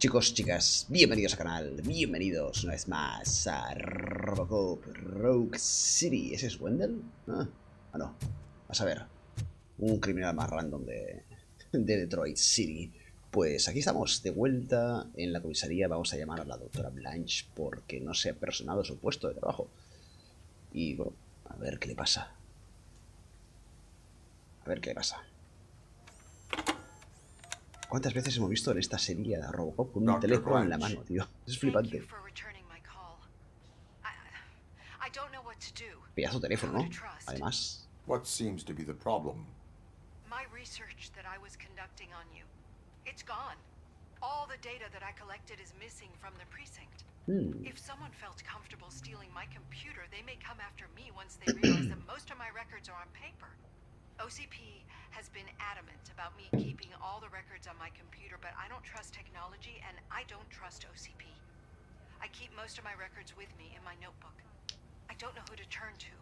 Chicos, chicas, bienvenidos al canal, bienvenidos una vez más a Robocop Rogue City. ¿Ese es Wendell? Ah, no, vas a ver, un criminal más random de Detroit City. Pues aquí estamos, de vuelta en la comisaría. Vamos a llamar a la doctora Blanche porque no se ha personado su puesto de trabajo. Y bueno, a ver qué le pasa. A ver qué le pasa. ¿Cuántas veces hemos visto en esta serie a Robocop con un teléfono en la mano, tío? Es flipante. Pedazo de teléfono, ¿no? Además. What seems to be the problem? My research that I was conducting on you. It's gone. All the data that I collected is missing from the precinct. If someone felt comfortable stealing my computer, they may come after me once they realize that most of my records are on paper. OCP has been adamant about me keeping all the records on my computer, but I don't trust technology and I don't trust OCP. I keep most of my records with me in my notebook. I don't know who to turn to,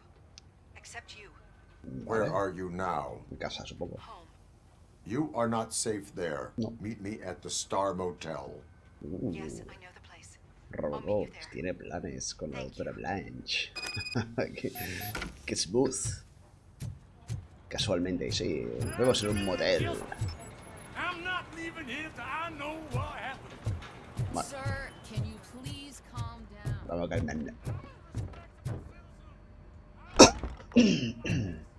except you. Where are you now? En casa, supongo. Home. You are not safe there. No. Meet me at the Star Motel. Yes, I know the place. Robocop tiene planes con la doctora Blanche. qué smooth. Casualmente, sí, nos vemos en un motel. Vale. Vamos a calmar.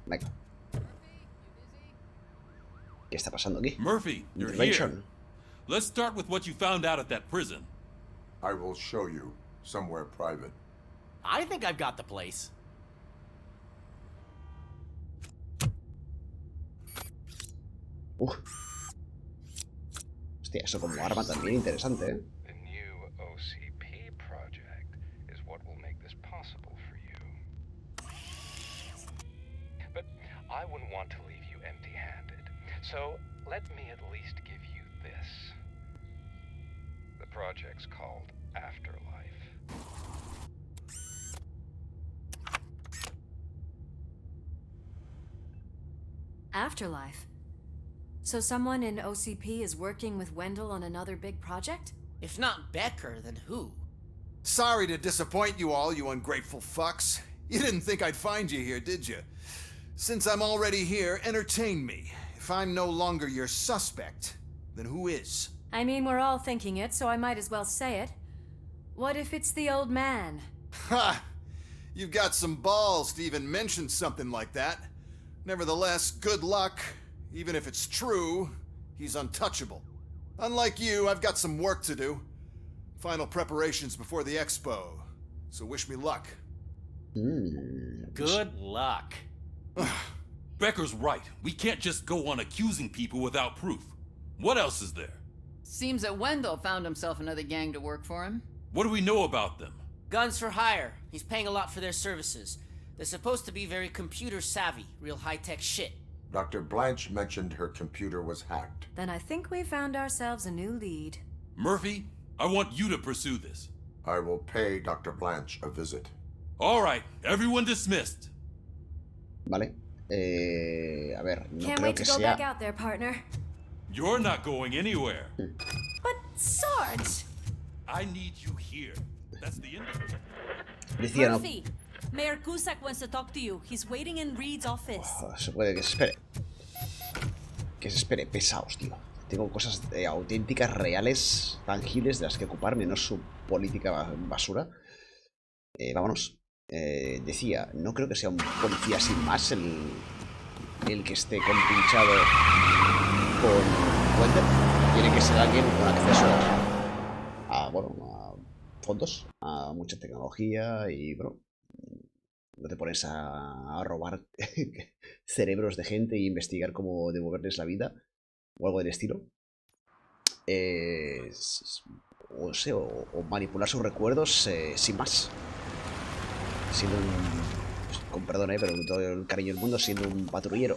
Venga. ¿Qué está pasando aquí? Murphy, you're here. Let's start with what you found out at that prison. I will show you somewhere private. I think I've got the place. Hostia, eso como arma también interesante, ¿eh? The new OCP project is what will make this possible for you. But I wouldn't want to leave you empty-handed. So let me at least give you this. The project's called Afterlife. Afterlife? So someone in OCP is working with Wendell on another big project? If not Becker, then who? Sorry to disappoint you all, you ungrateful fucks. You didn't think I'd find you here, did you? Since I'm already here, entertain me. If I'm no longer your suspect, then who is? I mean, we're all thinking it, so I might as well say it. What if it's the old man? Ha! You've got some balls to even mention something like that. Nevertheless, good luck. Even if it's true, he's untouchable. Unlike you, I've got some work to do. Final preparations before the expo. So wish me luck. Good luck. Becker's right. We can't just go on accusing people without proof. What else is there? Seems that Wendell found himself another gang to work for him. What do we know about them? Guns for hire. He's paying a lot for their services. They're supposed to be very computer savvy, real high-tech shit. Dr. Blanche mentioned her computer was hacked. Then I think we found ourselves a new lead. Murphy, I want you to pursue this. I will pay Dr. Blanche a visit. All right, everyone dismissed. Vale. A ver, no Can't creo wait que to go sea... back out there, partner. You're not going anywhere. But Sarge! I need you here. That's the end of it. Decía, no... Murphy, Mayor Cusack wants to talk to you. He's waiting in Reed's office. Se puede que se espere. Que se espere, pesaos, tío. Tengo cosas auténticas, reales, tangibles de las que ocuparme, no su política basura. Vámonos. Decía, no creo que sea un policía sin más el que esté compinchado con Wendell. Tiene que ser alguien con acceso a, bueno, a fondos, a mucha tecnología y, bueno, no te pones a robar cerebros de gente e investigar cómo devolverles la vida o algo del estilo. O sea, o manipular sus recuerdos sin más. Siendo un... Con perdón, pero con todo el cariño del mundo, siendo un patrullero.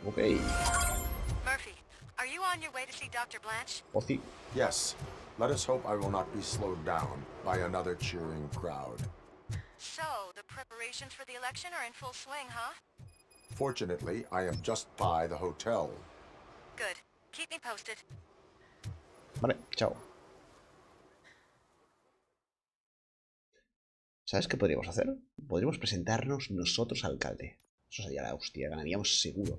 Ok. Murphy, are you on your way to see Dr. Blanche? Ozzy. Yes. Let us hope I will not be slowed down by another cheering crowd. So, the preparations for the election are in full swing, huh? Fortunately, I am just by the hotel. Good. Keep me posted. Vale, chao. ¿Sabes qué podríamos hacer? Podríamos presentarnos nosotros al alcalde. Eso sería la hostia, ganaríamos seguro.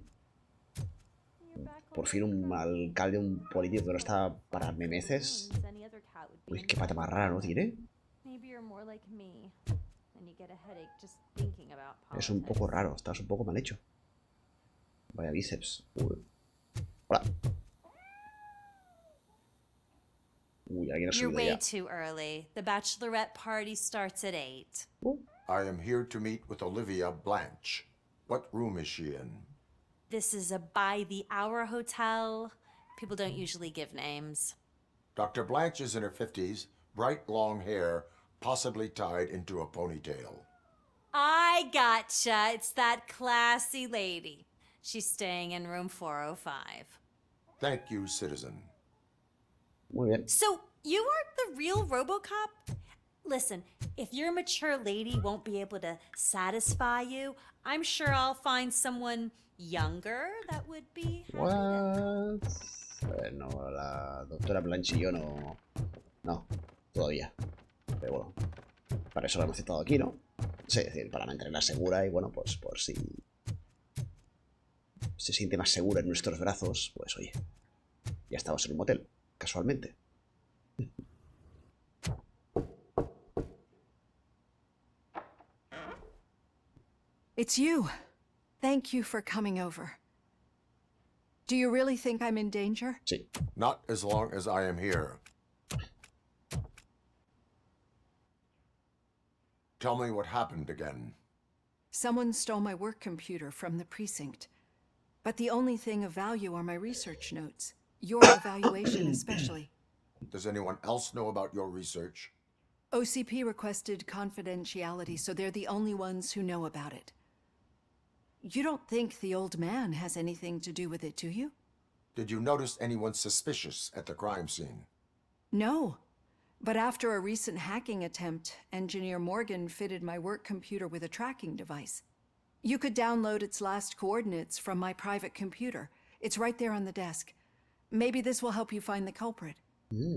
Por fin un alcalde, un político que no está para memeces. Uy, qué pata más rara, ¿no tiene? Es un poco raro, estás un poco mal hecho. Vaya bíceps. Uy. Hola. Uy, alguien ha You're subido way ya. too early. The bachelorette party starts at 8. I am here to meet with Olivia Blanche. What room is she in? This is a by-the-hour hotel. People don't usually give names. Dr. Blanche is in her 50s, bright long hair, possibly tied into a ponytail. I gotcha. It's that classy lady. She's staying in room 405. Thank you, citizen. Muy bien. So, you aren't the real Robocop? Listen, if your mature lady won't be able to satisfy you, I'm sure I'll find someone younger that would be happy What? No, la doctora Blanche y yo no... No, todavía. Pero bueno, para eso la hemos citado aquí, ¿no? Sí, es decir, para mantenerla segura y bueno, pues por si se siente más segura en nuestros brazos, pues oye, ya estamos en un motel, casualmente. It's you. Thank you for coming over. Do you really think I'm in danger? Sí. Not as long as I am here. Tell me what happened again. Someone stole my work computer from the precinct. But the only thing of value are my research notes. Your evaluation especially. Does anyone else know about your research? OCP requested confidentiality, so they're the only ones who know about it. You don't think the old man has anything to do with it, do you? Did you notice anyone suspicious at the crime scene? No. But after a recent hacking attempt, Engineer Morgan fitted my work computer with a tracking device. You could download its last coordinates from my private computer. It's right there on the desk. Maybe this will help you find the culprit.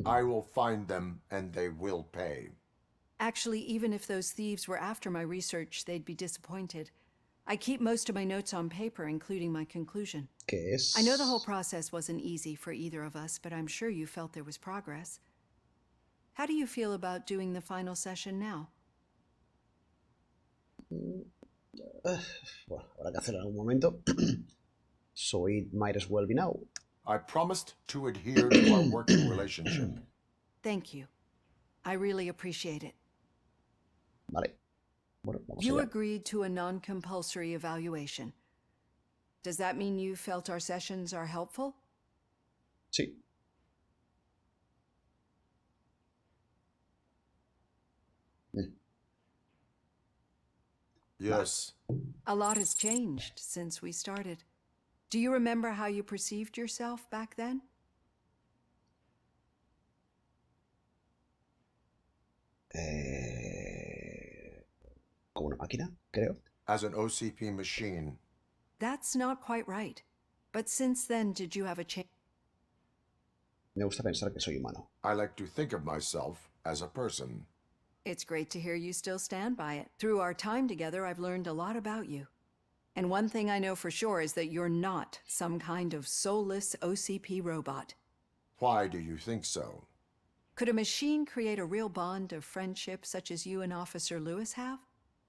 I will find them, and they will pay. Actually, even if those thieves were after my research, they'd be disappointed. I keep most of my notes on paper, including my conclusion. ¿Qué es? I know the whole process wasn't easy for either of us, but I'm sure you felt there was progress. How do you feel about doing the final session now? Bueno, habrá que hacerlo en algún momento. So it might as well be now. I promised to adhere to our working relationship. Thank you. I really appreciate it. Vale. Bueno, vamos You allá. agreed to a non-compulsory evaluation. Does that mean you felt our sessions are helpful? Sí. Yes. A lot has changed since we started. Do you remember how you perceived yourself back then? Como una máquina, creo. As an OCP machine. That's not quite right. But since then, did you have a change? Me gusta pensar que soy humano. I like to think of myself as a person. It's great to hear you still stand by it. Through our time together, I've learned a lot about you. And one thing I know for sure is that you're not some kind of soulless OCP robot. Why do you think so? Could a machine create a real bond of friendship such as you and Officer Lewis have?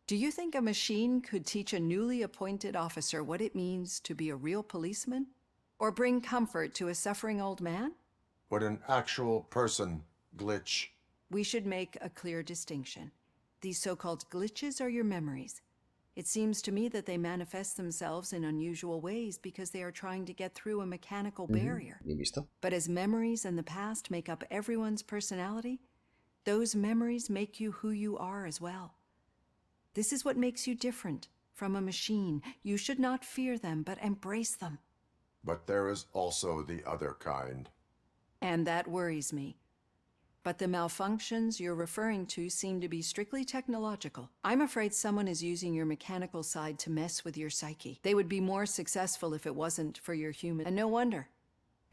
Do you think a machine could teach a newly appointed officer what it means to be a real policeman? Or bring comfort to a suffering old man? Would an actual person glitch? We should make a clear distinction. These so-called glitches are your memories. It seems to me that they manifest themselves in unusual ways because they are trying to get through a mechanical barrier. Bien visto. But as memories in the past make up everyone's personality, those memories make you who you are as well. This is what makes you different from a machine. You should not fear them, but embrace them. But there is also the other kind. And that worries me. But the malfunctions you're referring to seem to be strictly technological. I'm afraid someone is using your mechanical side to mess with your psyche. They would be more successful if it wasn't for your human. And no wonder.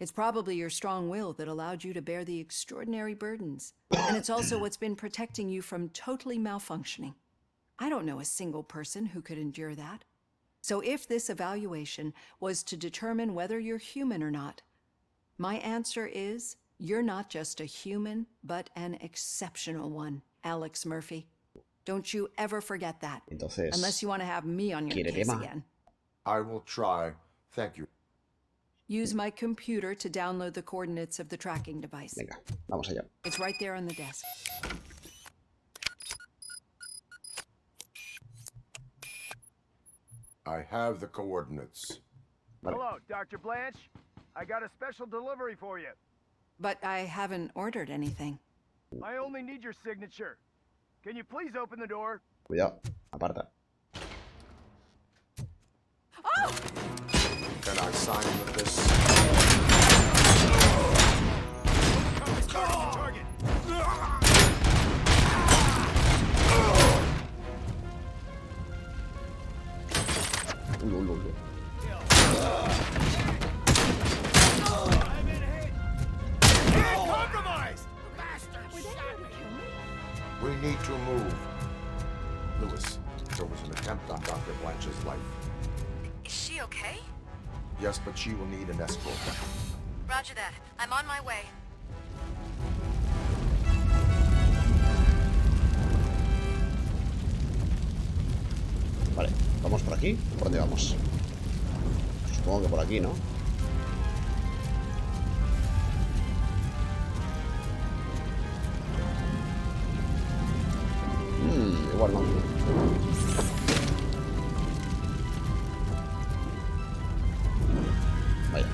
It's probably your strong will that allowed you to bear the extraordinary burdens. And it's also what's been protecting you from totally malfunctioning. I don't know a single person who could endure that. So if this evaluation was to determine whether you're human or not, my answer is you're not just a human, but an exceptional one, Alex Murphy. Don't you ever forget that. Entonces, unless you want to have me on your case again. I will try. Thank you. Use my computer to download the coordinates of the tracking device. Venga, vamos allá. It's right there on the desk. I have the coordinates. Vale. Hello, Dr. Blanche. I got a special delivery for you. But I haven't ordered anything. I only need your signature. Can you please open the door? Cuidado, aparta. Oh! Can I sign with this? Target! I'm in hit! Compromised! We need to move. Lewis, there was an attempt on Dr. Blanche's life. Is she okay? Yes, but she will need an escort. Roger that. I'm on my way. Vale, ¿vamos por aquí? ¿Por dónde vamos? Supongo que por aquí, ¿no? Igual no. Vaya.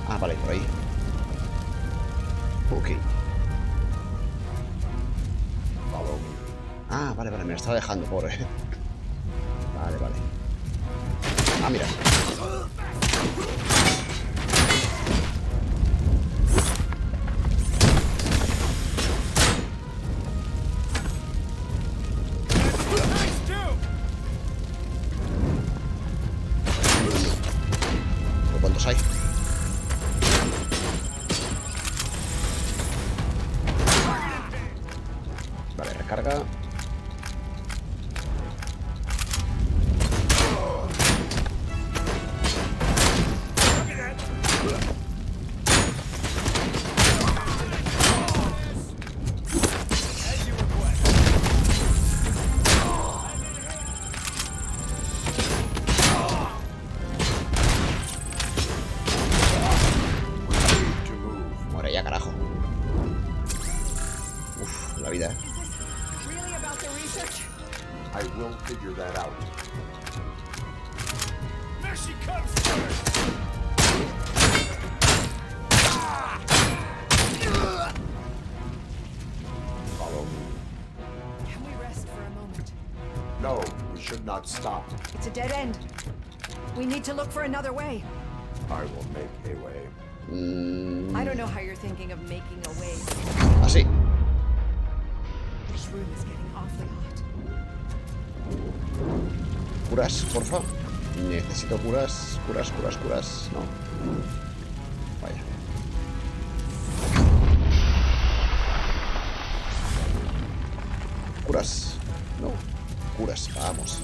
Ah, vale, por ahí. Ok. Ah, vale, vale, me lo estaba dejando, pobre. Vale, vale. Ah, mira. ¿Cuántos hay? Vale, recarga. Muere ya, carajo. Uf, la vida, Really about the research? I will figure that out. There she comes first! Follow me. Can we rest for a moment? No, we should not stop. It's a dead end. We need to look for another way. I will make a way. I don't know how you're thinking of making a way. Así. This room is getting awfully hot. Curas, porfa. Necesito curas, curas, curas, curas. No. Vaya. Curas. No. Curas, vamos.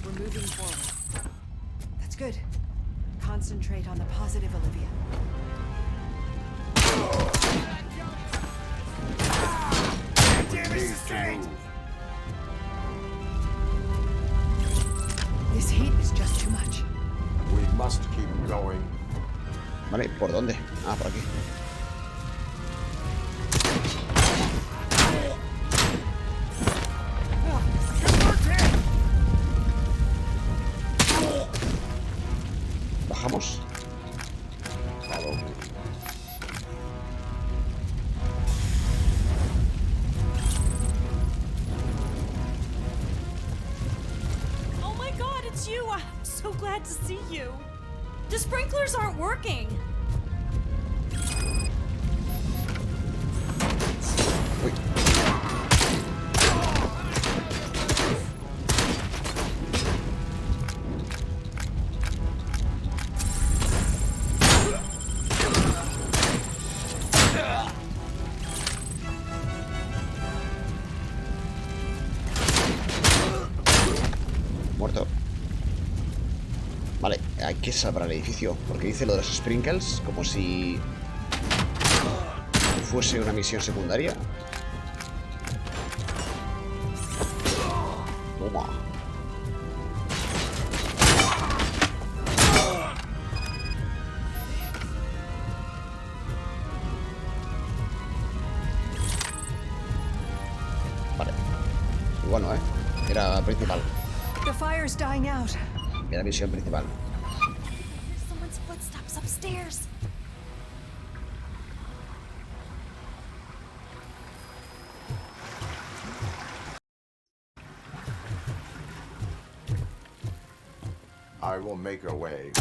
We're moving forward. That's good. Concentrate on the positive, Olivia. This heat is just too much. We must keep going. Vale, ¿por dónde? Ah, por aquí. Bajamos. Vamos. Oh my god, it's you! I'm so glad to see you. The sprinklers aren't working. que salvar el edificio. Porque dice lo de los sprinkles como si fuese una misión secundaria. Toma. Vale. Igual no, ¿eh? Era principal. The fire's dying out. Era misión principal. There's someone's footsteps upstairs. I will make a way.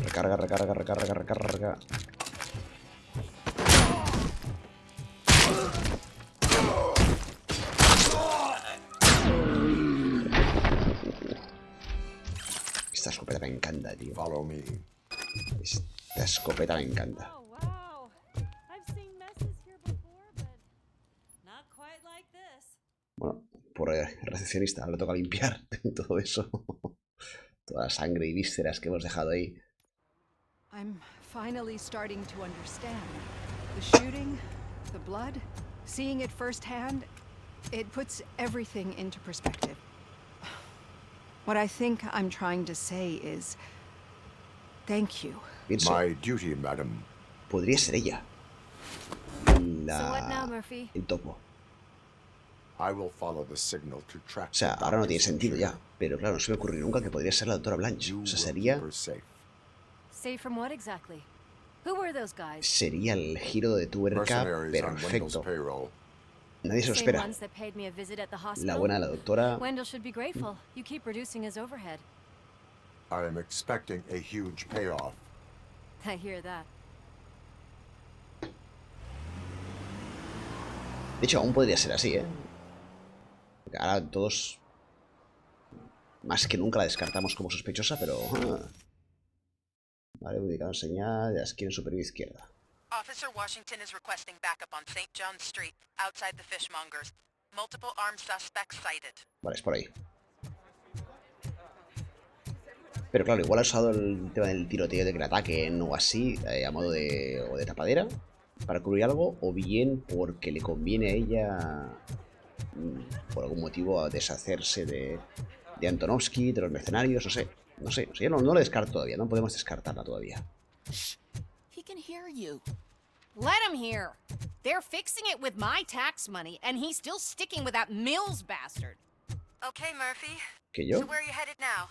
Recarga, recarga, recarga, recarga. Esta escopeta me encanta, tío. Follow me. Esta escopeta me encanta. Oh, wow. I've seen messes here before, but not quite like this. Bueno, por recepcionista, le toca limpiar todo eso. Toda la sangre y vísceras que hemos dejado ahí. I'm finally starting to understand. The shooting, the blood, seeing it firsthand, it puts everything into perspective. What I think I'm trying to say is, thank you. Pienso, My duty, madam. podría ser ella. So what now, Murphy? El topo. I will follow the signal to track. O sea, ahora no tiene sentido ya. Pero claro, no se me ocurrió nunca que podría ser la doctora Blanche. O sea, sería Safe from what exactly? Who were those guys? sería el giro de tuerca Mercenaries on Wendell's perfecto. payroll. Nadie se lo Same espera. ones that paid me a visit at the La hospital? buena de la doctora. Wendell should be grateful. You keep reducing his overhead. I am expecting a huge payoff. I hear that. De hecho, aún podría ser así, ¿eh? Porque ahora todos, más que nunca, la descartamos como sospechosa, pero... Vale, ubicado en señal de la esquina superior izquierda. Officer Washington is requesting backup on St. John Street, outside the fishmongers. Multiple armed suspects sighted. Vale, es por ahí. Pero claro, igual ha usado el tema del tiroteo de que le ataquen o así, a modo de, o de tapadera, para cubrir algo, o bien porque le conviene a ella, por algún motivo, a deshacerse de Antonovsky, de los mercenarios, no sé. No sé, yo no lo descarto todavía, no podemos descartarla todavía. He can hear you. Let him hear. They're fixing it with my tax money, and he's still sticking with that Mills bastard. Okay, Murphy. ¿Que yo? So where are you headed now?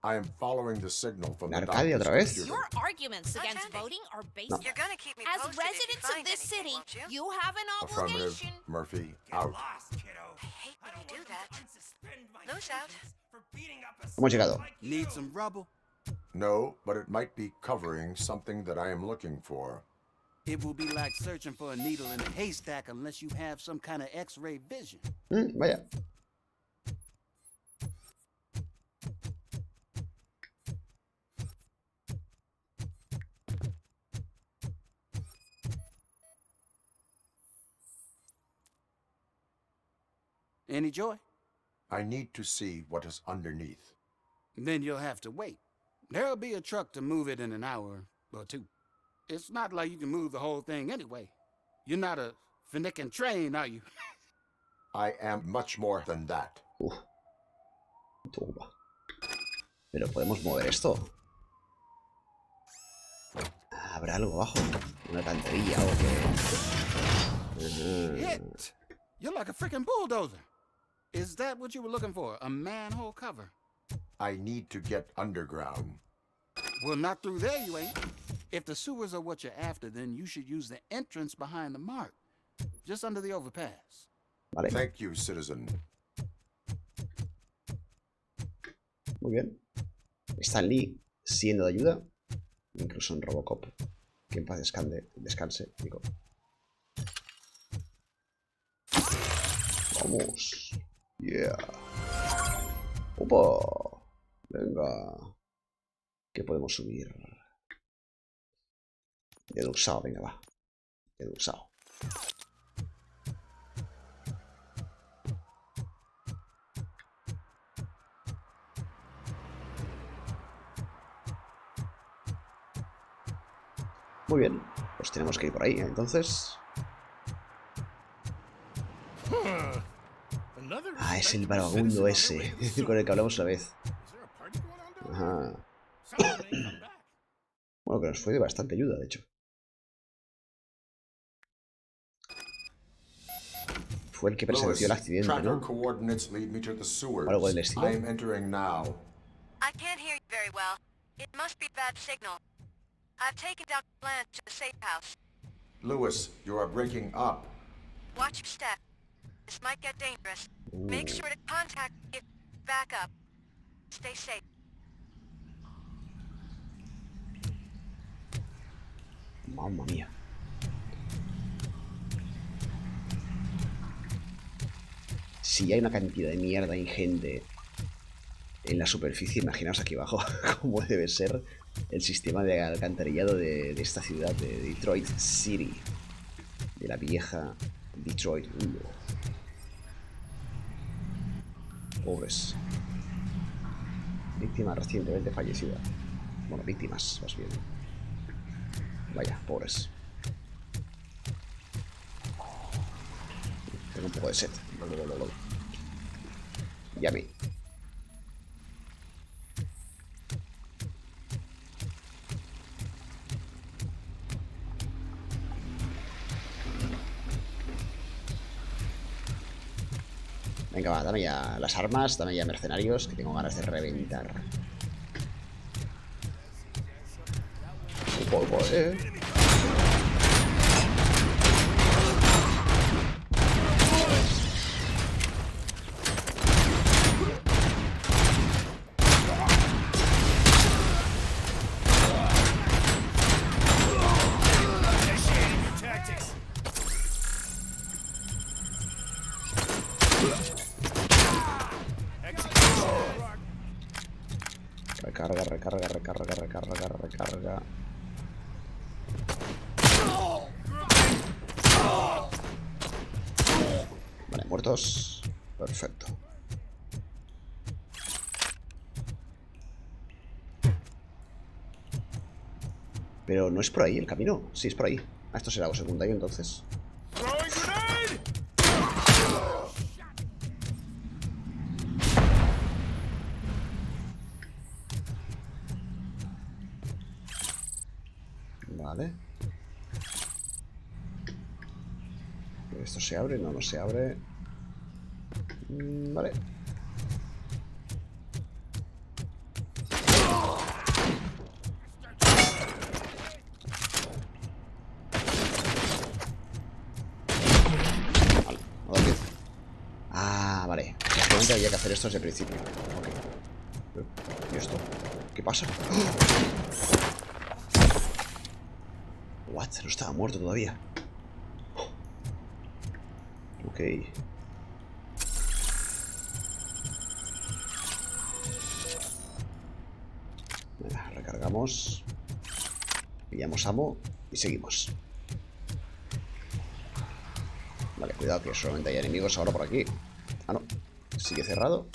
I am following the signal from the Arcadia doctor's otra vez? computer. Your arguments against voting are based You're gonna keep me as posted if you residents of find this anything, city. won't you? You have an Affirmative. obligation. Murphy, out. I hate when you do that. Lose out. Hemos llegado. Need some rubble? No, but it might be covering something that I am looking for. It will be like searching for a needle in a haystack unless you have some kind of X-ray vision. Vaya. Any joy? I need to see what is underneath. Then you'll have to wait. There'll be a truck to move it in an hour or two. It's not like you can move the whole thing anyway. You're not a finicking train, are you? I am much more than that. Toma. Pero podemos mover esto. ¿Habrá algo abajo? Una canterilla o qué. Hit! You're like a freaking bulldozer. Is that what you were looking for? A manhole cover? I need to get underground. Well, not through there, you ain't. If the sewers are what you're after, then you should use the entrance behind the mark. Just under the overpass. Vale. Thank you, citizen. Muy bien. Stan Lee siendo de ayuda. Incluso en Robocop. Que en paz descanse, digo. Vamos. Yeah. Opa. Venga. ¿Qué podemos subir? Deduxado, venga, va. Deduxado. Muy bien, pues tenemos que ir por ahí, entonces. Ah, es el vagabundo ese, con el que hablamos una vez. Ajá. Bueno, que nos fue de bastante ayuda, de hecho. Fue el que presenció el accidente, ¿no? Algo del estilo. I can't hear you very well. It must be bad signal. I've taken down plans to the safe house. Lewis, you are breaking up. Watch your step. This might get dangerous. Make sure to contact if back up. Stay safe. Mamma mía. Si hay una cantidad de mierda ingente en la superficie, imaginaos aquí abajo cómo debe ser el sistema de alcantarillado de esta ciudad, de Detroit City, de la vieja Detroit. Pobres. Víctima recientemente fallecida. Bueno, víctimas, más bien. Vaya, pobres. Tengo un poco de sed. Y a mí. Venga, va, dame ya las armas, dame ya mercenarios, que tengo ganas de reventar. Recarga. Vale, muertos. Perfecto. Pero no es por ahí el camino. Sí, es por ahí. Ah, esto será algo secundario entonces. Vale. ¿Esto se abre? No, no se abre. Vale. Vale. Ah, vale. Realmente había que hacer esto desde el principio. Ok. ¿Y esto? ¿Qué pasa? What? No estaba muerto todavía. Ok. Venga, recargamos. Pillamos ammo y seguimos. Vale, cuidado que solamente hay enemigos ahora por aquí. Ah, no. Sigue cerrado.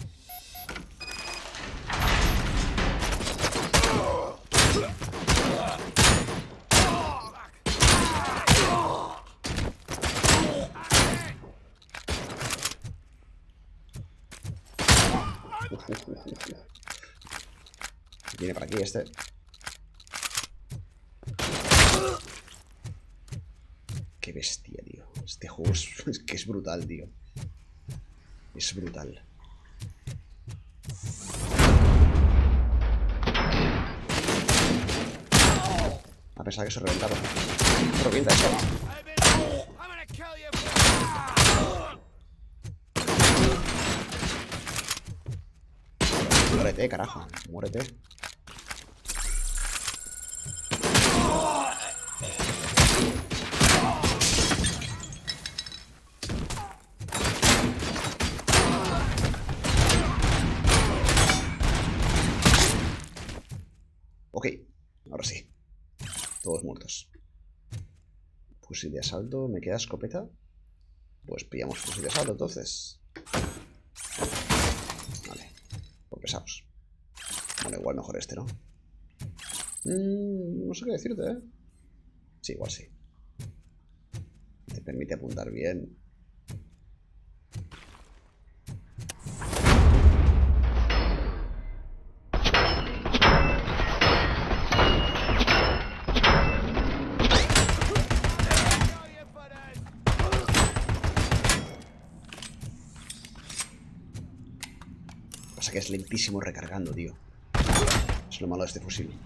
Viene por aquí este. Qué bestia, tío. Este juego es que es brutal, tío. Es brutal. A pesar que se reventaba. No revienta eso. Muérete, carajo. Muérete. Ok, ahora sí. Todos muertos. Fusil de asalto. ¿Me queda escopeta? Pues pillamos fusil de asalto entonces. Vale. Por pesados. Bueno, igual mejor este, ¿no? No sé qué decirte, ¿eh? Sí, igual sí. Te permite apuntar bien. Pasa que es lentísimo recargando, tío. Es lo malo de este fusil.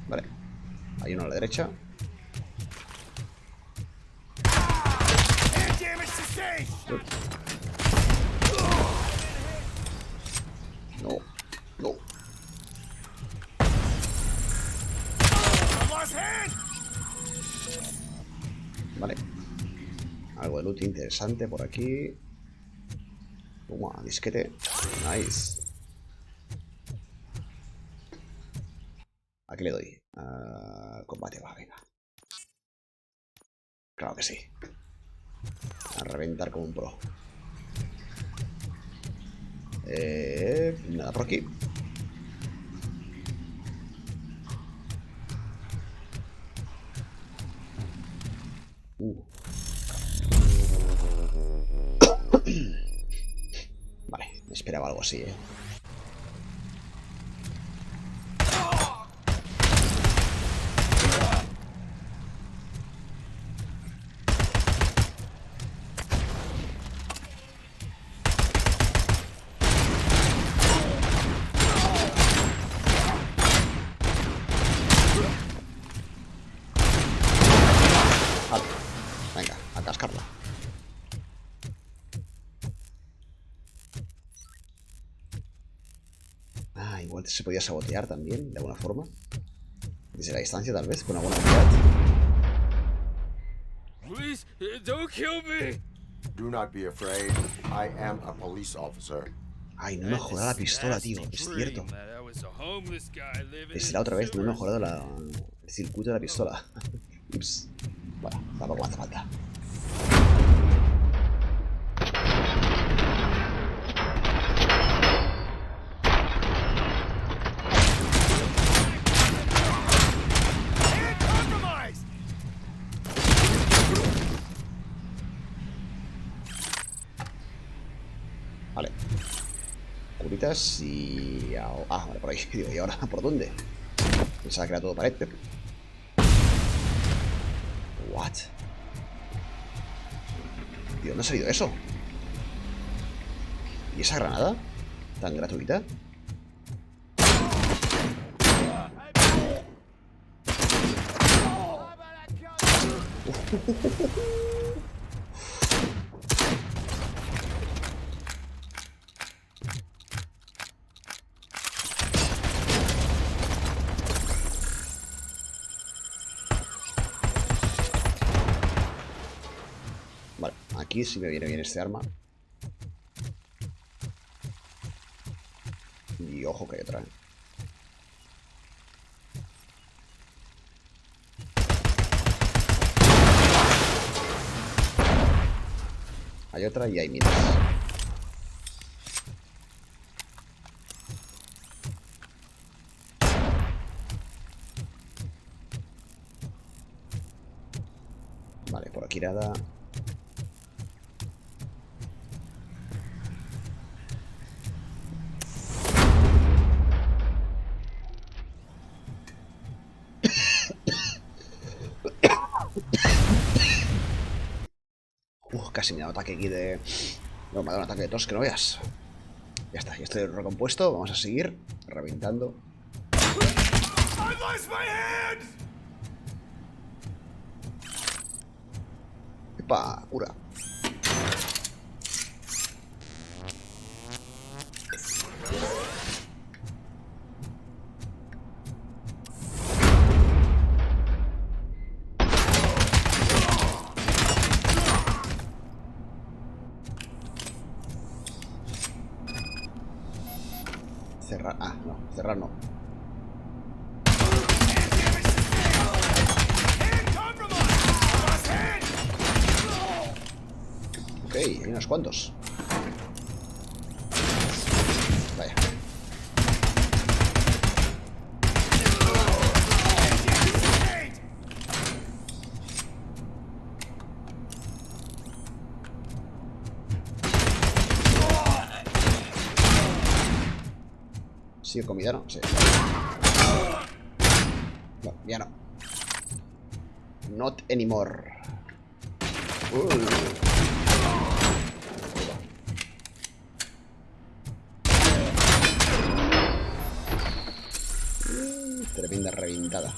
Vale. Hay uno a la derecha. No. No. Vale. Algo de loot interesante por aquí. Toma, disquete. Nice. ¿A qué le doy? Combate, va, venga. Claro que sí. A reventar como un pro. Nada por aquí. Vale, me esperaba algo así, ¿eh? Vale, venga, a cascarla. Ah, igual se podía sabotear también, de alguna forma. Desde la distancia, tal vez, con alguna habilidad. Please, don't kill me. Do not be afraid. I am a police officer. Ay, no he mejorado la pistola, tío. Es cierto. Es la otra vez, no he mejorado el circuito de la pistola. Ups. Bueno, tampoco hace falta. Vale. Curitas y... Ah, vale, por ahí. ¿Y ahora por dónde? Pensaba que era todo pared, pero... What? ¿Y dónde ha salido eso? ¿Y esa granada? ¿Tan gratuita? Vale, aquí sí me viene bien este arma. Y ojo que hay otra. Hay otra y hay minas. Vale, por aquí nada. Casi me da un ataque aquí de... No, me ha dado un ataque de tos que no veas. Ya está, ya estoy recompuesto. Vamos a seguir reventando. ¡Epa! Cura. Cerrar. Ah, no, cerrar no. Ok, hay unos cuantos. Vaya. ¿Sí comida, no? Sí. No, ya no. Not anymore. Tremenda reventada.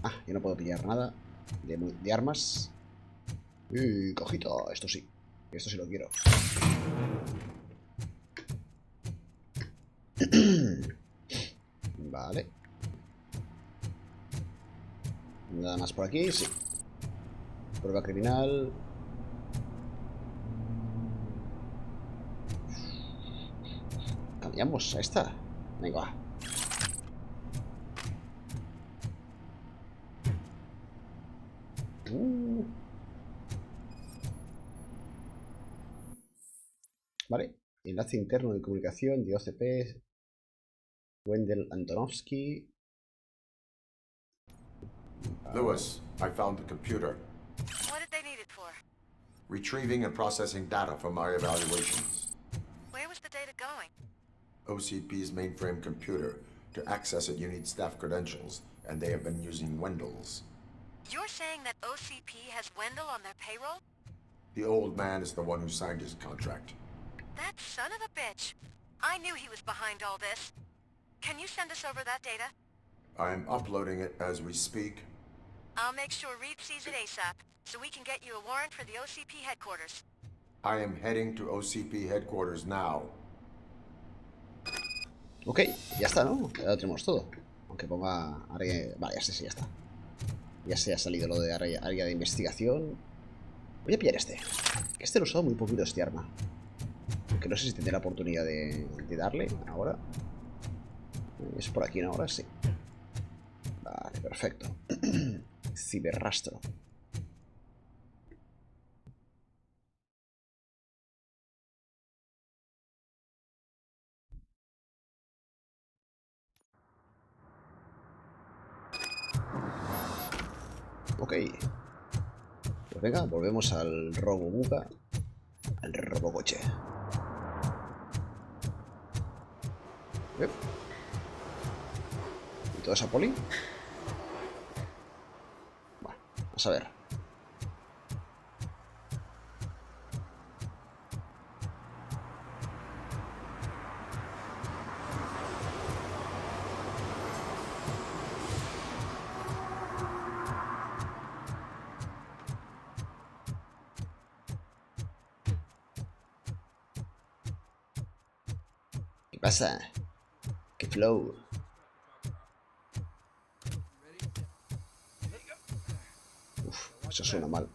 Ah, yo no puedo pillar nada de armas. Cojito, esto sí. Esto sí lo quiero. Vale. Nada más por aquí, sí. Prueba criminal. Cambiamos a esta. Venga, va. Vale. Enlace interno de comunicación de OCP. Wendell Antonovsky. Lewis, I found the computer. What did they need it for? Retrieving and processing data from my evaluations. Where was the data going? OCP's mainframe computer. To access it, you need staff credentials, and they have been using Wendell's. You're saying that OCP has Wendell on their payroll? The old man is the one who signed his contract. That son of a bitch. I knew he was behind all this. Can you send us over that data? I'm uploading it as we speak. I'll make sure Reed sees it ASAP, so we can get you a warrant for the OCP headquarters. I am heading to OCP headquarters now. Ok, ya está, ¿no? Ya lo tenemos todo. Aunque ponga área... Vale, ya sé, sí, ya está. Ya se ha salido lo de área de investigación. Voy a pillar este. Este lo he usado muy poquito, este arma. Aunque no sé si tendré la oportunidad de darle ahora. Es por aquí, ¿no? Ahora sí. Vale, perfecto. Ciberrastro. Ok. Pues venga, volvemos al robobuca. Al robocoche. ¿Y toda esa poli? Bueno, vamos a ver. ¿Qué pasa? ¡Qué flow! Uf, eso suena mal.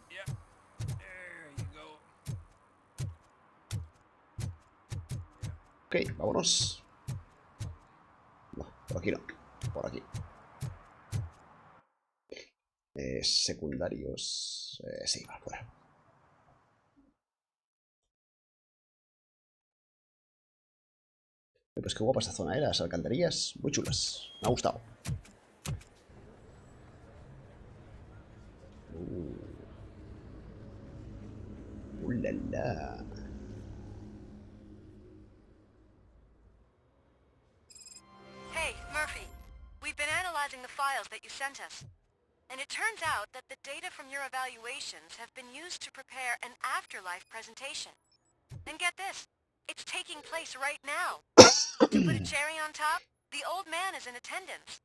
Ok, vámonos. No, por aquí no. Por aquí. Secundarios. Sí, va fuera. Pues qué guapa esta zona, las alcantarillas muy chulas. Me ha gustado. La la. Hey, Murphy. We've been analyzing the files that you sent us. And it turns out that the data from your evaluations have been used to prepare an afterlife presentation. And get this, it's taking place right now. To put a cherry on top, the old man is in attendance.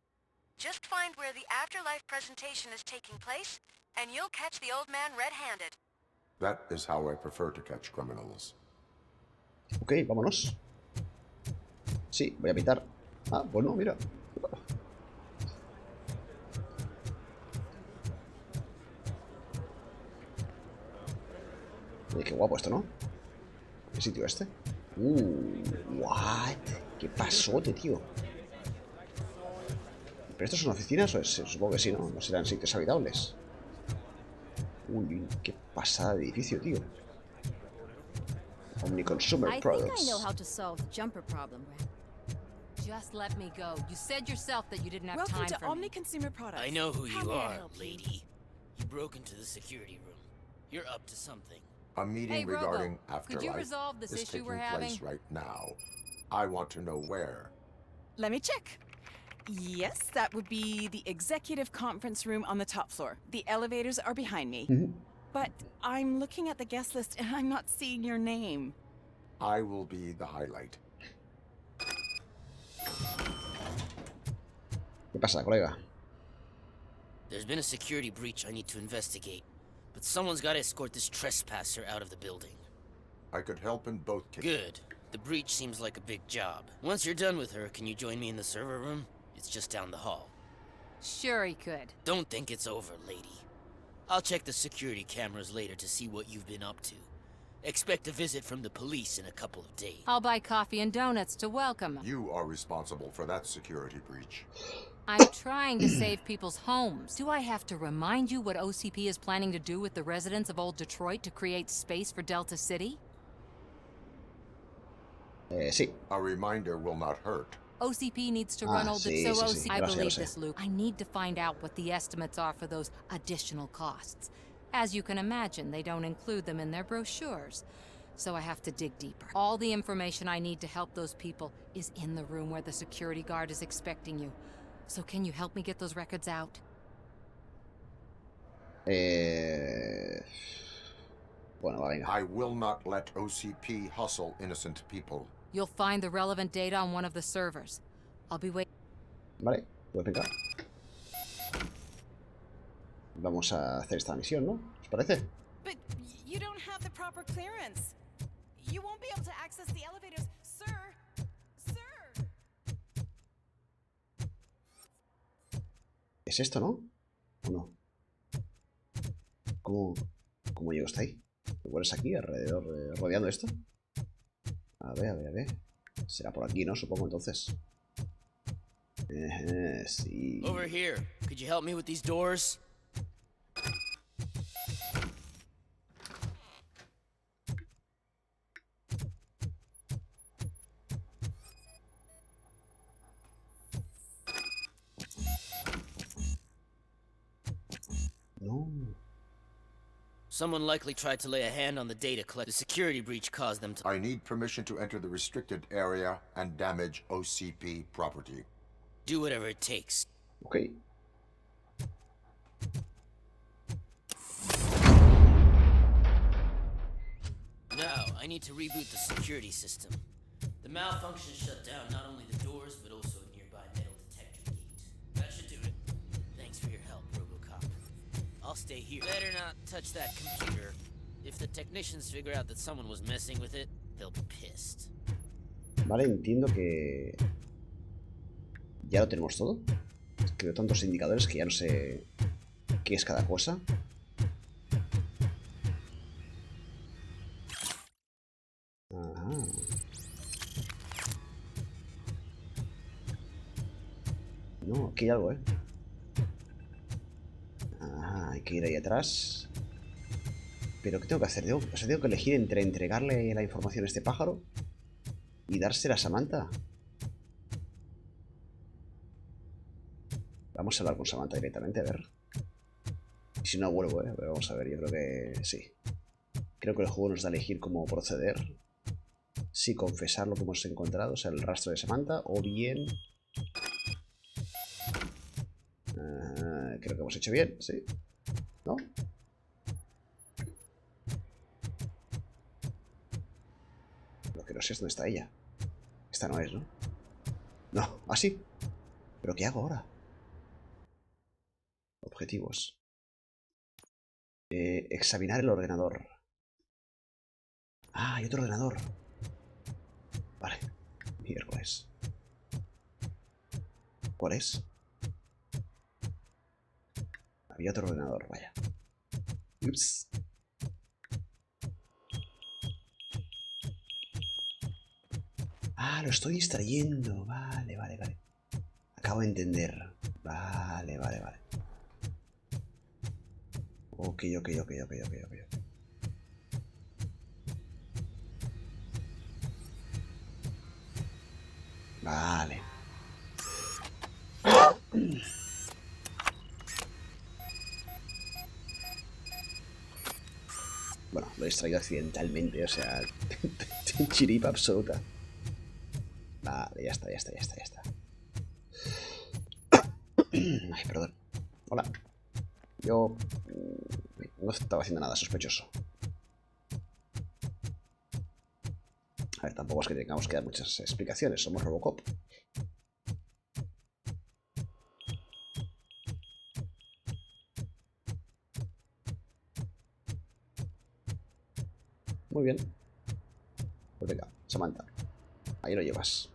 Just find where the afterlife presentation is taking place, and you'll catch the old man red-handed. That is how I prefer to catch criminals. Ok, vámonos. Sí, voy a pitar. Ah, bueno, mira. Oye, qué guapo esto, ¿no? ¿Qué sitio este? What? ¿Qué pasote, tío? ¿Pero estos son oficinas? O supongo que sí, ¿no? No serán sitios habitables. Uy, qué pasada de edificio, tío. Omni Consumer Products. I think I know how to solve the jumper problem, Red. Just let me go. You said yourself that you didn't have time for me. Welcome to Omni Consumer Products. I know who How you may I are, help you? lady. You broke into the security room. You're up to something. A meeting Hey, Robo, regarding could you Afterlife resolve this is issue taking we're place having? right now. I want to know where. Let me check. Yes, that would be the executive conference room on the top floor. The elevators are behind me. But I'm looking at the guest list and I'm not seeing your name. I will be the highlight. ¿Qué pasa, colega? There's been a security breach I need to investigate, but someone's got to escort this trespasser out of the building. I could help in both cases. Good. The breach seems like a big job. Once you're done with her, can you join me in the server room? It's just down the hall. Sure he could. Don't think it's over, lady. I'll check the security cameras later to see what you've been up to. Expect a visit from the police in a couple of days. I'll buy coffee and donuts to welcome him. You are responsible for that security breach. I'm trying to save people's homes. Do I have to remind you what OCP is planning to do with the residents of Old Detroit to create space for Delta City? Sí. A reminder will not hurt. OCP needs to run Old sí, Detroit. sí, sí. I Lo sé, lo believe sé. this, Luke. I need to find out what the estimates are for those additional costs. As you can imagine, they don't include them in their brochures. So I have to dig deeper. All the information I need to help those people is in the room where the security guard is expecting you. So can you help me get those records out? Bueno, venga. I will not let OCP hustle innocent people. You'll find the relevant data on one of the servers. I'll be waiting. Vale, pues venga. Vamos a hacer esta misión, ¿no? ¿Os parece? But you don't have the proper clearance. You won't be able to access the elevators, sir. Sir. ¿Es esto, no? ¿O no? ¿Cómo llego hasta ahí? ¿Igual es aquí, alrededor, rodeando esto? A ver, a ver, a ver. Será por aquí, ¿no? Supongo, entonces. Sí. Over here. Could you help me with these doors? No. Someone likely tried to lay a hand on the data collect. The security breach caused them to... I need permission to enter the restricted area and damage OCP property. Do whatever it takes. Okay. Now, I need to reboot the security system. The malfunction shut down not only the doors, but also a nearby metal detector gate. That should do it. Thanks for your help, Robocop. I'll stay here. Better not touch that computer. If the technicians figure out that someone was messing with it, they'll be pissed. Vale, entiendo que... ¿Ya lo tenemos todo? Es que veo tantos indicadores que ya no sé qué es cada cosa. Ajá. No, aquí hay algo, ¿eh? Ajá, hay que ir ahí atrás. ¿Pero qué tengo que hacer? O sea, tengo que elegir entre entregarle la información a este pájaro y dársela a Samantha. Vamos a hablar con Samantha directamente, a ver. Y si no, vuelvo, ¿eh? Pero vamos a ver, yo creo que sí. Creo que el juego nos da a elegir cómo proceder. Si confesar lo que hemos encontrado, o sea, el rastro de Samantha, o bien... creo que hemos hecho bien, sí. ¿No? Lo que no sé es dónde está ella. Esta no es, ¿no? No, ¿ah, sí? ¿Pero qué hago ahora? Objetivos. Examinar el ordenador. Ah, hay otro ordenador. Vale. Miércoles. ¿Cuál es? Había otro ordenador, vaya. Ups. Ah, lo estoy distrayendo. Vale, vale, vale. Acabo de entender. Vale, vale, vale. Ok. Vale. Bueno, lo he distraído accidentalmente, o sea, chiripa absoluta. Vale, ya está. Ay, perdón. Hola. Yo no estaba haciendo nada sospechoso. A ver, tampoco es que tengamos que dar muchas explicaciones. Somos Robocop. Muy bien. Pues venga, Samantha. Ahí lo llevas.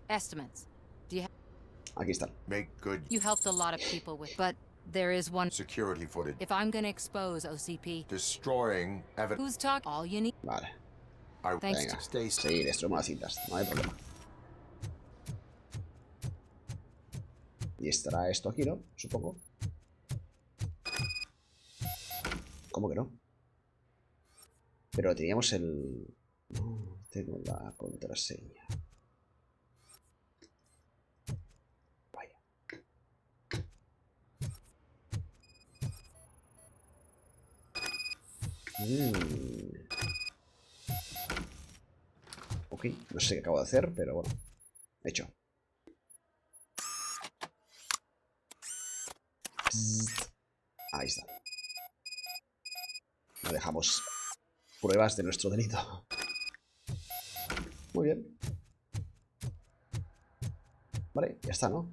Estimates. Do you have... Aquí están. Make good You helped a lot of people with, but there is one. security footage. If I'm gonna expose OCP, Destroying evidence. who's talking? All you need. Vale. Thanks. Venga. Stay Sí, destruimos las cintas. No hay problema. Y estará esto aquí, ¿no? Supongo. ¿Cómo que no? Pero teníamos el... No, tengo la contraseña. Vaya. Ok, no sé qué acabo de hacer, pero bueno. Hecho. Ahí está. No dejamos pruebas de nuestro delito. Muy bien. Vale, ya está, ¿no?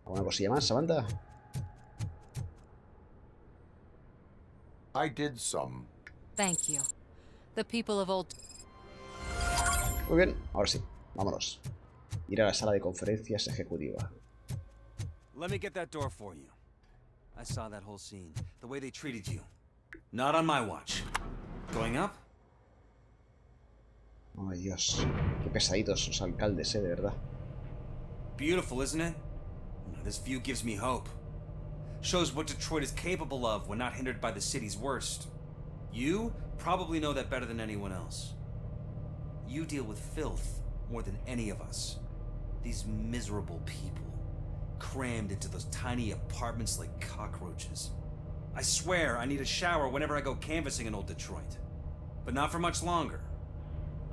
¿Alguna cosilla más, Samantha? I did some. Thank you. The people of old. Muy bien, ahora sí. Vámonos. Ir a la sala de conferencias ejecutiva. Let me get that door for you. I saw that whole scene. The way they treated you. Not on my watch. Going up? Ay, Dios. Qué pesaditos los alcaldes, de verdad. Beautiful, isn't it? This view gives me hope. Shows what Detroit is capable of when not hindered by the city's worst. You probably know that better than anyone else. You deal with filth more than any of us. These miserable people, crammed into those tiny apartments like cockroaches. I swear I need a shower whenever I go canvassing in old Detroit. But not for much longer.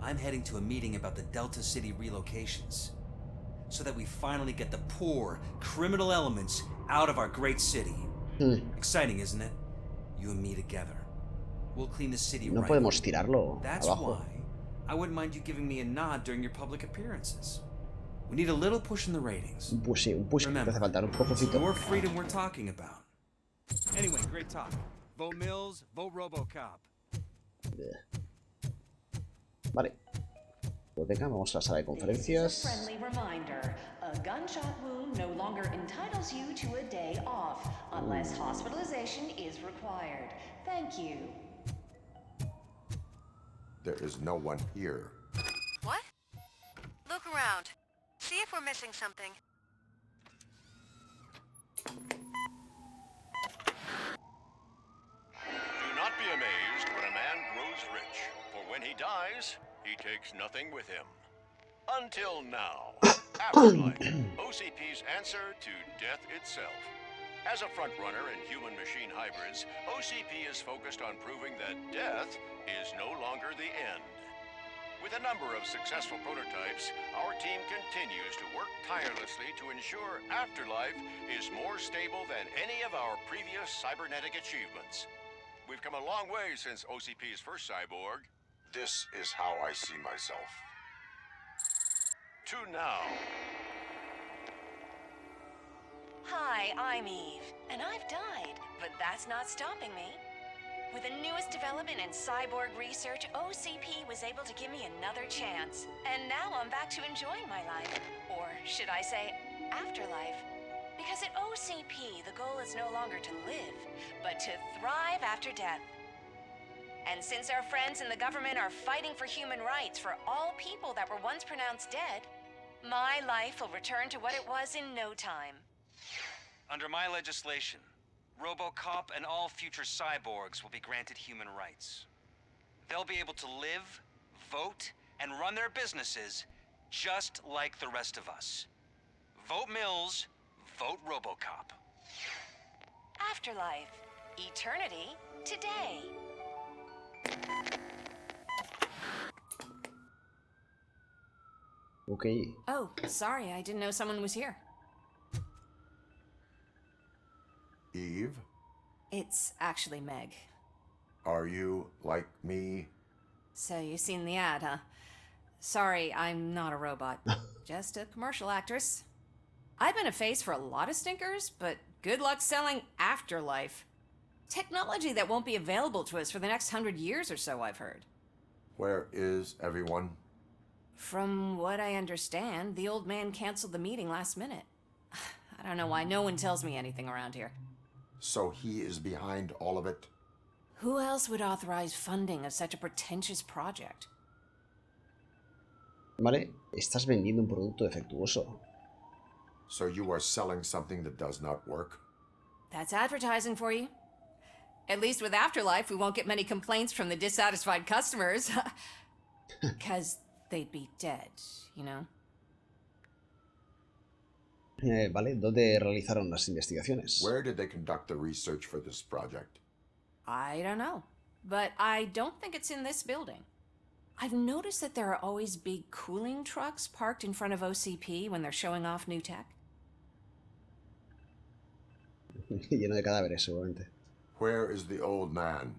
I'm heading to a meeting about the Delta City relocations, so that we finally get the poor, criminal elements out of our great city. Exciting, isn't it? You and me together. We'll clean the city No right podemos up. tirarlo That's abajo. why I wouldn't mind you giving me a nod during your public appearances. We need a little push in the ratings. Pues sí, un push que te Remember, hace faltar un it's pococito. your freedom we're talking about. Anyway, great talk. Vote Mills, vote Robocop. Vale. Pues venga, vamos a la sala de conferencias. Friendly reminder. A gunshot wound no longer entitles you to a day off, unless hospitalization is required. Thank you. There is no one here. What? Look around. See if we're missing something. Do not be amazed when a man grows rich, for when he dies, he takes nothing with him. Until now. Afterlife, OCP's answer to death itself. As a frontrunner in human-machine hybrids, OCP is focused on proving that death is no longer the end. With a number of successful prototypes, our team continues to work tirelessly to ensure Afterlife is more stable than any of our previous cybernetic achievements. We've come a long way since OCP's first cyborg. This is how I see myself. To now. Hi, I'm Eve, and I've died, but that's not stopping me. With the newest development in cyborg research, OCP was able to give me another chance. And now I'm back to enjoying my life. Or should I say, afterlife? Because at OCP, the goal is no longer to live, but to thrive after death. And since our friends in the government are fighting for human rights for all people that were once pronounced dead, my life will return to what it was in no time. Under my legislation, Robocop and all future cyborgs will be granted human rights. They'll be able to live, vote, and run their businesses just like the rest of us. Vote Mills, vote Robocop. Afterlife. Eternity today. Okay. Oh, sorry, I didn't know someone was here. Eve, It's actually Meg. are you like me? So you've seen the ad, huh? Sorry, I'm not a robot. Just a commercial actress. I've been a face for a lot of stinkers, but good luck selling Afterlife. Technology that won't be available to us for the next 100 years or so, I've heard. Where is everyone? From what I understand, the old man canceled the meeting last minute. I don't know why no one tells me anything around here. So he is behind all of it? Who else would authorize funding of such a pretentious project? Vale, estás vendiendo un producto defectuoso. So you are selling something that does not work? That's advertising for you. At least with Afterlife, we won't get many complaints from the dissatisfied customers. Because they'd be dead, you know? Vale, ¿dónde realizaron las investigaciones? Where did they conduct the research for this project? I don't know. But I don't think it's in this building. I've noticed that there are always big cooling trucks parked in front of OCP when they're showing off new tech. Lleno de cadáveres, seguramente. Where is the old man?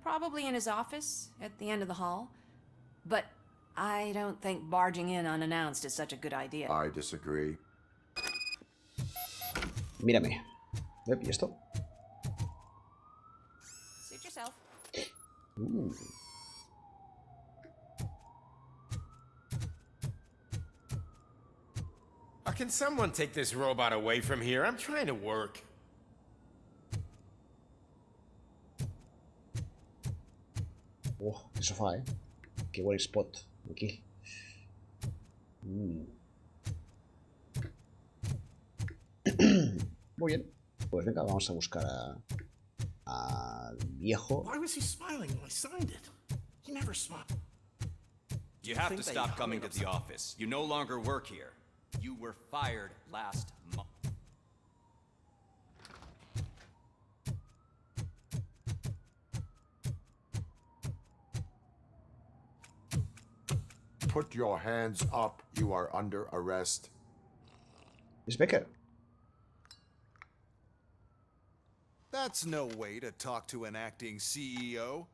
Probably in his office, at the end of the hall. But I don't think barging in unannounced is such a good idea. I disagree. Mírame. ¿Y esto? Suit yourself. Can someone take this robot away from here? I'm trying to work. Oh, qué sofá, Qué buen spot aquí. Muy bien. Pues venga, vamos a buscar a Viejo. Why was he smiling when I signed it? He never smiled. You have to stop coming to the office. You no longer work here. You were fired last month. Put your hands up. You are under arrest. Miss Becker. That's no way to talk to an acting CEO.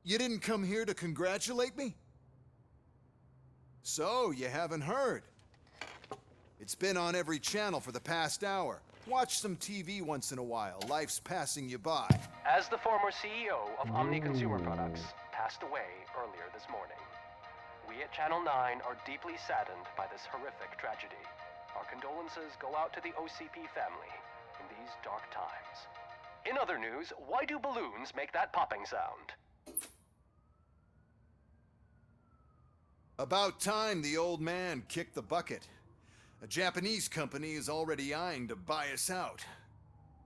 You didn't come here to congratulate me? So, you haven't heard. It's been on every channel for the past hour. Watch some TV once in a while. Life's passing you by. As the former CEO of Omni Consumer Products passed away earlier this morning, we at Channel 9 are deeply saddened by this horrific tragedy. Our condolences go out to the OCP family in these dark times. In other news, why do balloons make that popping sound? About time the old man kicked the bucket. A Japanese company is already eyeing to buy us out.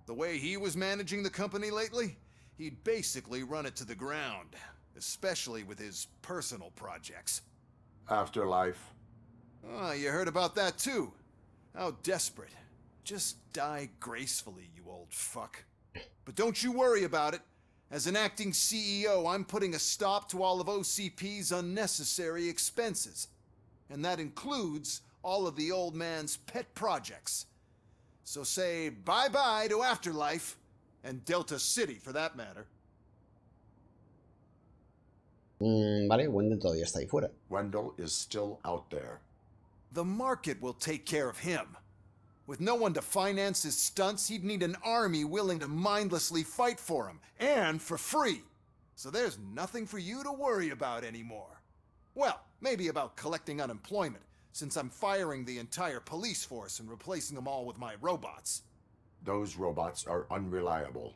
The way he was managing the company lately, he'd basically run it to the ground, especially with his personal projects. Afterlife. Oh, you heard about that too. How desperate. Just die gracefully, you old fuck. But don't you worry about it. As an acting CEO, I'm putting a stop to all of OCP's unnecessary expenses. And that includes all of the old man's pet projects. So say bye-bye to Afterlife, and Delta City for that matter. Vale, Wendell todavía está ahí fuera. Wendell is still out there. The market will take care of him. With no one to finance his stunts, he'd need an army willing to mindlessly fight for him, and for free. So there's nothing for you to worry about anymore. Well, maybe about collecting unemployment, since I'm firing the entire police force and replacing them all with my robots. Those robots are unreliable.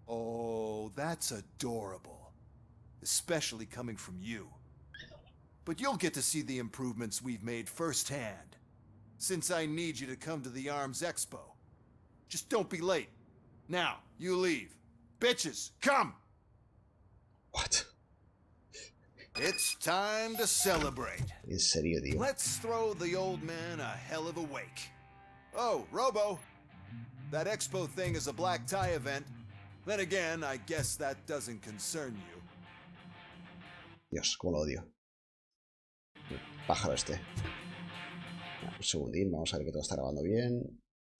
Oh, that's adorable. Especially coming from you. But you'll get to see the improvements we've made firsthand. Since I need you to come to the Arms Expo. Just don't be late. Now, you leave. Bitches, come! What? It's time to celebrate. En serio, tío. Let's throw the old man a hell of a wake. Oh, Robo, That expo thing is a black tie event. Then again, I guess that doesn't concern you. Dios, cómo lo odio. Pájaro este. Un segundín, vamos a ver que todo está grabando bien.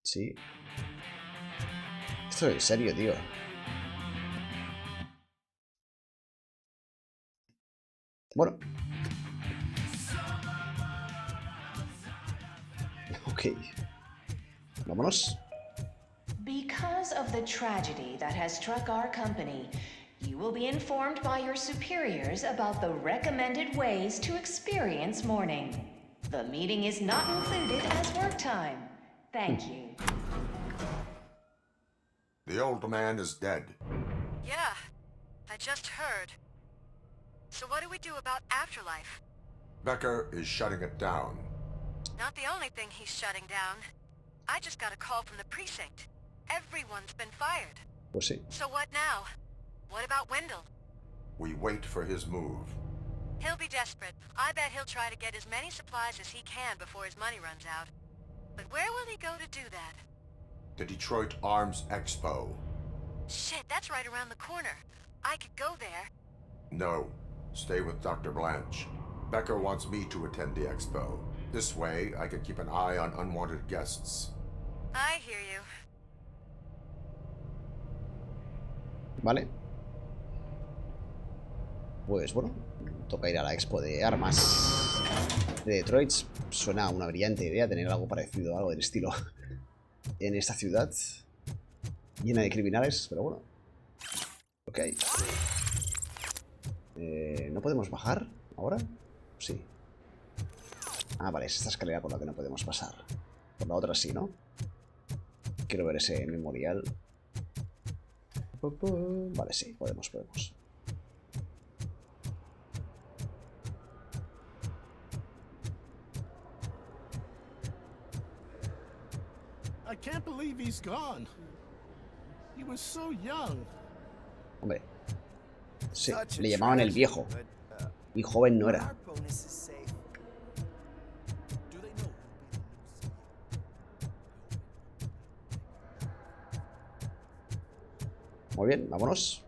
Sí. Esto es en serio, tío. Bueno. Ok. Vámonos. Because of the tragedy that has struck our company, you will be informed by your superiors about the recommended ways to experience mourning. The meeting is not included as work time. Thank you. The old man is dead. Yeah, I just heard. So what do we do about Afterlife? Becker is shutting it down. Not the only thing he's shutting down. I just got a call from the precinct. Everyone's been fired. Pues sí. So what now? What about Wendell? We wait for his move. He'll be desperate. I bet he'll try to get as many supplies as he can before his money runs out. But where will he go to do that? The Detroit Arms Expo. Shit, that's right around the corner. I could go there. No, stay with Dr. Blanche. Becker wants me to attend the expo. This way, I can keep an eye on unwanted guests. I hear you. Vale. Pues bueno, toca ir a la expo de armas de Detroit. Suena una brillante idea tener algo parecido, algo del estilo en esta ciudad llena de criminales, pero bueno. Ok. ¿No podemos bajar ahora? Sí. Ah, vale, es esta escalera por la que no podemos pasar. Por la otra sí, ¿no? Quiero ver ese memorial. Vale, sí, podemos. I can't believe he's gone. He was so young. Hombre. Sí, le llamaban el Viejo. Y joven no era. Muy bien, vámonos.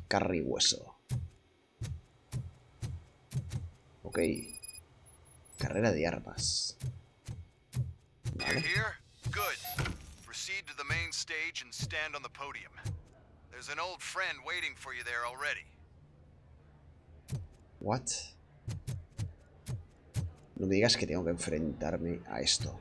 Carne y hueso. Ok. Carrera de armas. You're here? Good. Proceed to the main stage and stand on the podium. There's an old friend waiting for you there already. What? No me digas que tengo que enfrentarme a esto.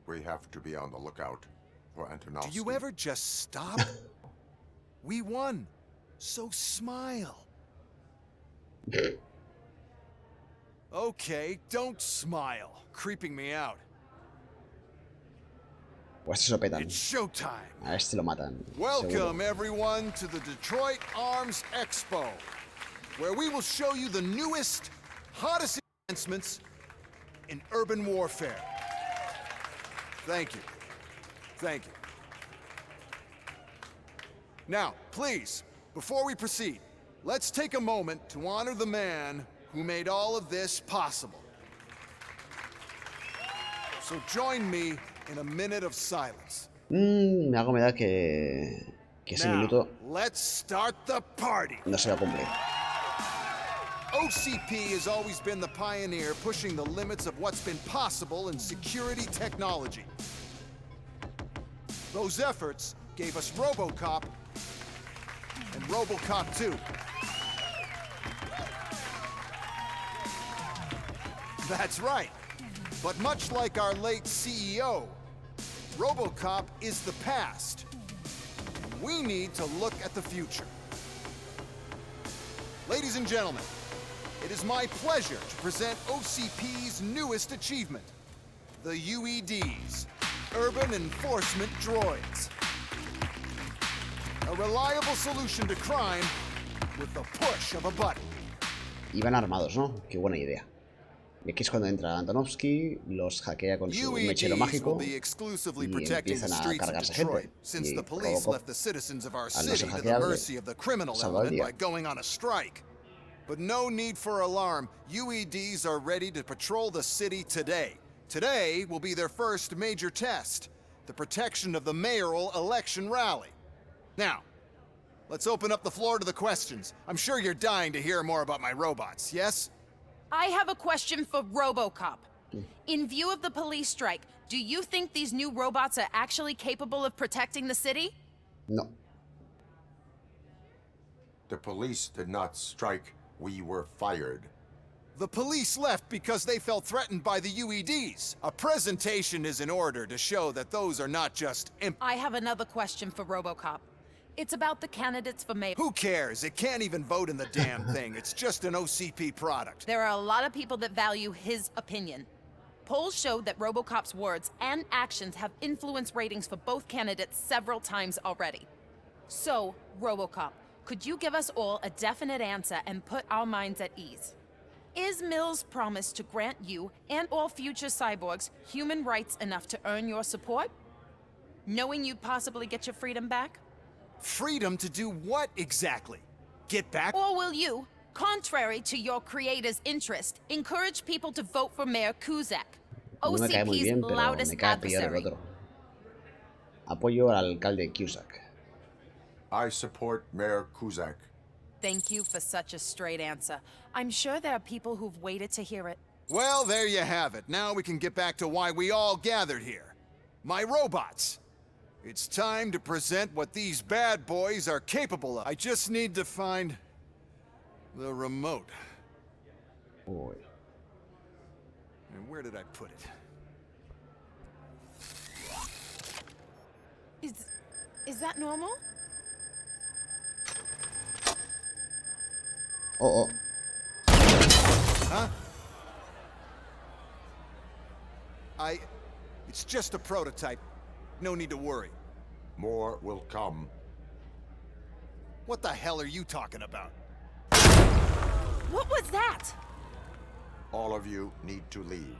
We have to be on the lookout for Antonovsky. Do you ever just stop? We won. So smile. Okay, don't smile. Creeping me out. O a este se lo petan. It's showtime. A este lo matan. Welcome seguro. everyone to the Detroit Arms Expo, where we will show you the newest, hottest advancements in urban warfare. Thank you. Thank you. Now, please, before we proceed, let's take a moment to honor the man who made all of this possible. So join me in a minute of silence. Algo me da que ese minuto Let's start the party. no se va a cumplir. OCP has always been the pioneer pushing the limits of what's been possible in security technology. Those efforts gave us Robocop and Robocop 2. That's right. But much like our late CEO, Robocop is the past. We need to look at the future. Ladies and gentlemen, it is my pleasure to present OCP's newest achievement, the UEDs. urban enforcement droids. A reliable solution to crime with the push of a button. Iban armados, ¿no? Qué buena idea. Y aquí es cuando entra Antonovsky, los hackea con su mechero mágico y empiezan a cargarse gente. Y Robocop, al no ser hackeable, salva el día. But no need for alarm. UEDs are ready to patrol the city today. Today will be their first major test, the protection of the mayoral election rally. Now, let's open up the floor to the questions. I'm sure you're dying to hear more about my robots, yes? I have a question for Robocop. In view of the police strike, do you think these new robots are actually capable of protecting the city? No. The police did not strike. We were fired. The police left because they felt threatened by the UEDs. A presentation is in order to show that those are not just I have another question for Robocop. It's about the candidates for mayor. Who cares? It can't even vote in the damn thing. It's just an OCP product. There are a lot of people that value his opinion. Polls show that Robocop's words and actions have influenced ratings for both candidates several times already. So, Robocop, could you give us all a definite answer and put our minds at ease? Is Mills' promise to grant you and all future cyborgs human rights enough to earn your support? Knowing you'd possibly get your freedom back? Freedom to do what exactly? Get back? Or will you, contrary to your creator's interest, encourage people to vote for Mayor Kuzak, No me cae muy OCP's bien, pero loudest me cae peor el adversary? otro. Apoyo al alcalde Cusack. I support Mayor Kuzak. Thank you for such a straight answer. I'm sure there are people who've waited to hear it. Well, there you have it. Now we can get back to why we all gathered here. My robots. It's time to present what these bad boys are capable of. I just need to find the remote. Boy. And where did I put it? Is that normal? Oh, oh. Huh? It's just a prototype. No need to worry. More will come. What the hell are you talking about? What was that? All of you need to leave.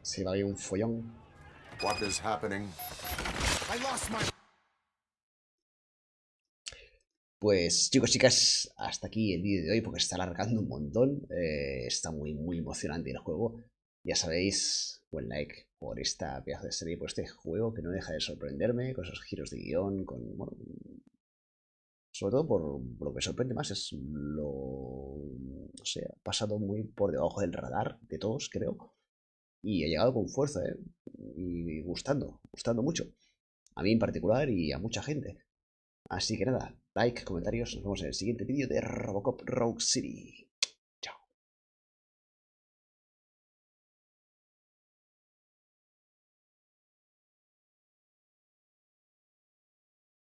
Se va a ir un follón. What is happening? I lost my... Pues chicos, chicas, hasta aquí el vídeo de hoy porque se está alargando un montón. Está muy emocionante el juego. Ya sabéis, buen like por esta pedazo de serie, por este juego que no deja de sorprenderme, con esos giros de guión, con, bueno, sobre todo por lo que sorprende más es lo, no sé, ha pasado muy por debajo del radar de todos, creo, y ha llegado con fuerza, y gustando mucho, a mí en particular y a mucha gente. Así que nada, like, comentarios, nos vemos en el siguiente vídeo de Robocop Rogue City.